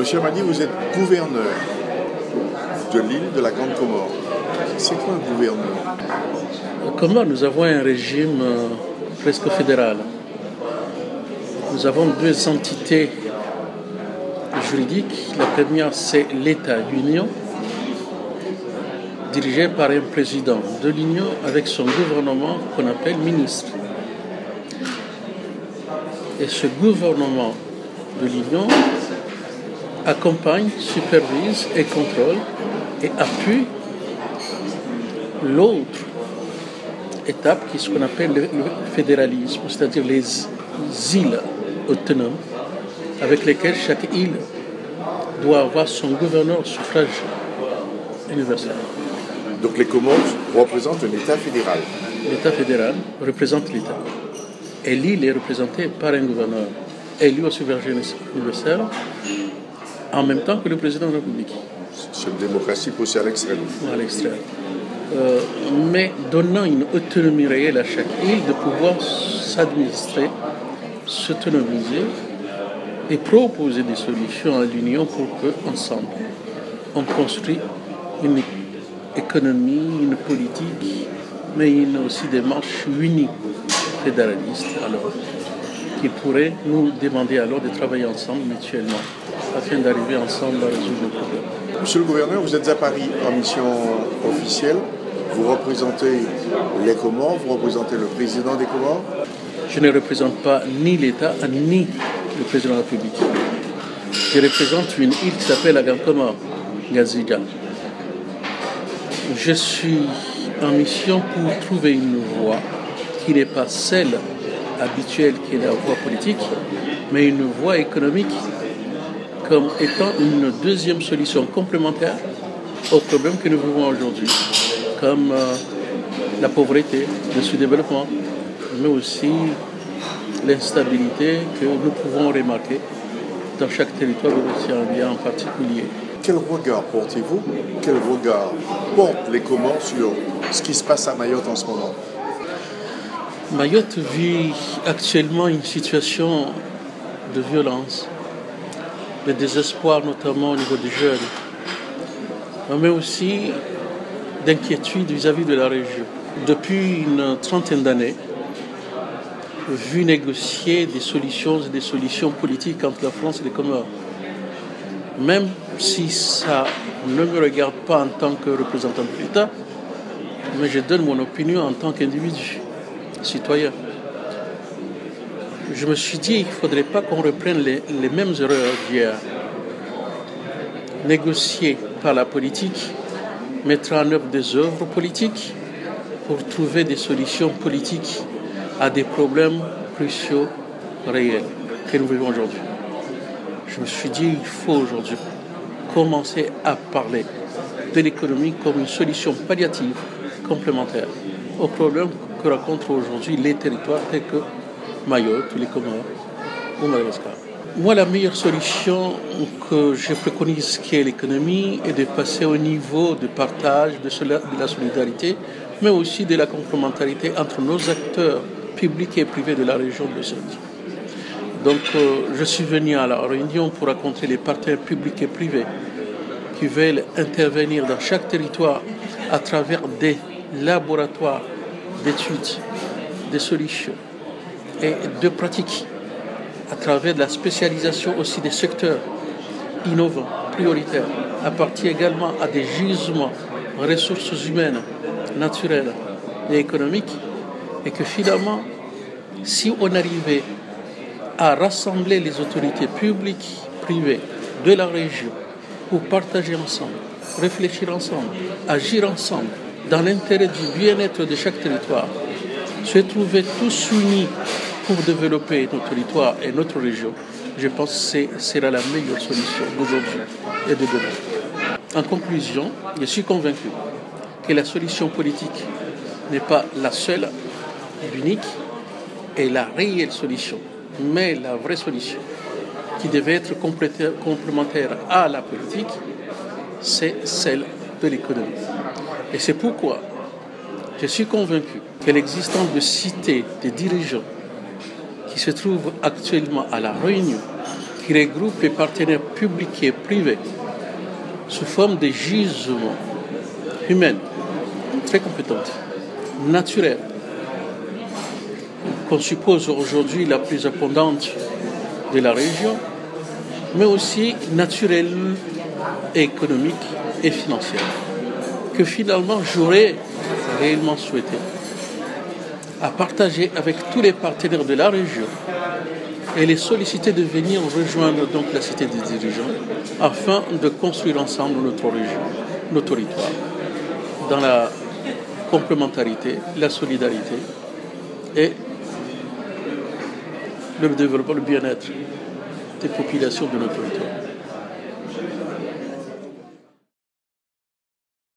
Monsieur Amadi, vous êtes gouverneur de l'île de la Grande Comore. C'est quoi un gouverneur? Aux Comores, nous avons un régime presque fédéral. Nous avons deux entités juridiques. La première, c'est l'État, l'Union, dirigé par un président de l'Union avec son gouvernement qu'on appelle ministre. Et ce gouvernement de l'Union accompagne, supervise et contrôle et appuie l'autre étape qui est ce qu'on appelle le fédéralisme, c'est-à-dire les îles autonomes avec lesquelles chaque île doit avoir son gouverneur au suffrage universel. Donc les Comores représentent un État fédéral. L'État fédéral représente l'État. Et l'île est représentée par un gouverneur élu au suffrage universel en même temps que le président de la République. C'est une démocratie poussée à l'extrême. À l'extrême. Mais donnant une autonomie réelle à chaque île de pouvoir s'administrer, s'autonomiser et proposer des solutions à l'Union pour qu'ensemble, on construise une économie, une politique, mais une aussi démarche unie fédéraliste, alors, qui pourrait nous demander alors de travailler ensemble mutuellement afin d'arriver ensemble à résoudre le problème. Monsieur le gouverneur, vous êtes à Paris en mission officielle. Vous représentez les Comores, vous représentez le président des Comores. Je ne représente pas ni l'État, ni le président de la République. Je représente une île qui s'appelle la Grande Comore, Gazija. Je suis en mission pour trouver une voie qui n'est pas celle habituelle qui est la voie politique, mais une voie économique comme étant une deuxième solution complémentaire aux problèmes que nous vivons aujourd'hui, comme la pauvreté, le sous-développement, mais aussi l'instabilité que nous pouvons remarquer dans chaque territoire de l'océan en particulier. Quel regard portez-vous? Quel regard portent les Comores sur ce qui se passe à Mayotte en ce moment? Mayotte vit actuellement une situation de violence, de désespoir, notamment au niveau des jeunes, mais aussi d'inquiétude vis-à-vis de la région. Depuis une trentaine d'années, vu négocier des solutions politiques entre la France et les Comores. Même si ça ne me regarde pas en tant que représentant de l'État, mais je donne mon opinion en tant qu'individu, citoyen. Je me suis dit qu'il ne faudrait pas qu'on reprenne les mêmes erreurs d'hier. Négocier par la politique, mettre en œuvre des œuvres politiques pour trouver des solutions politiques à des problèmes cruciaux, réels, que nous vivons aujourd'hui. Je me suis dit qu'il faut aujourd'hui commencer à parler de l'économie comme une solution palliative, complémentaire aux problèmes que rencontrent aujourd'hui les territoires tels que Mayotte, les Comores ou Madagascar. Moi, la meilleure solution que je préconise qui est l'économie est de passer au niveau de partage, de la solidarité, mais aussi de la complémentarité entre nos acteurs publics et privés de la région de l'Océanie. Donc, je suis venu à la réunion pour rencontrer les partenaires publics et privés qui veulent intervenir dans chaque territoire à travers des laboratoires d'études, des solutions et de pratiques, à travers de la spécialisation aussi des secteurs innovants, prioritaires, à partir également à des gisements, ressources humaines, naturelles et économiques, et que finalement, si on arrivait à rassembler les autorités publiques, privées de la région pour partager ensemble, réfléchir ensemble, agir ensemble dans l'intérêt du bien-être de chaque territoire, se trouver tous unis pour développer notre territoire et notre région, je pense que ce sera la meilleure solution d'aujourd'hui et de demain. En conclusion, je suis convaincu que la solution politique n'est pas la seule, l'unique et la réelle solution, mais la vraie solution qui devait être complémentaire à la politique, c'est celle de l'économie. Et c'est pourquoi je suis convaincu que l'existence de cités, de dirigeants qui se trouvent actuellement à La Réunion, qui regroupe les partenaires publics et privés sous forme de gisements humains très compétentes, naturelles, qu'on suppose aujourd'hui la plus abondante de la région, mais aussi naturelle, économique et financière, que finalement j'aurais réellement souhaité à partager avec tous les partenaires de la région et les solliciter de venir rejoindre donc la cité des dirigeants afin de construire ensemble notre région, nos territoires, dans la complémentarité, la solidarité et le développement, le bien-être des populations de notre territoire.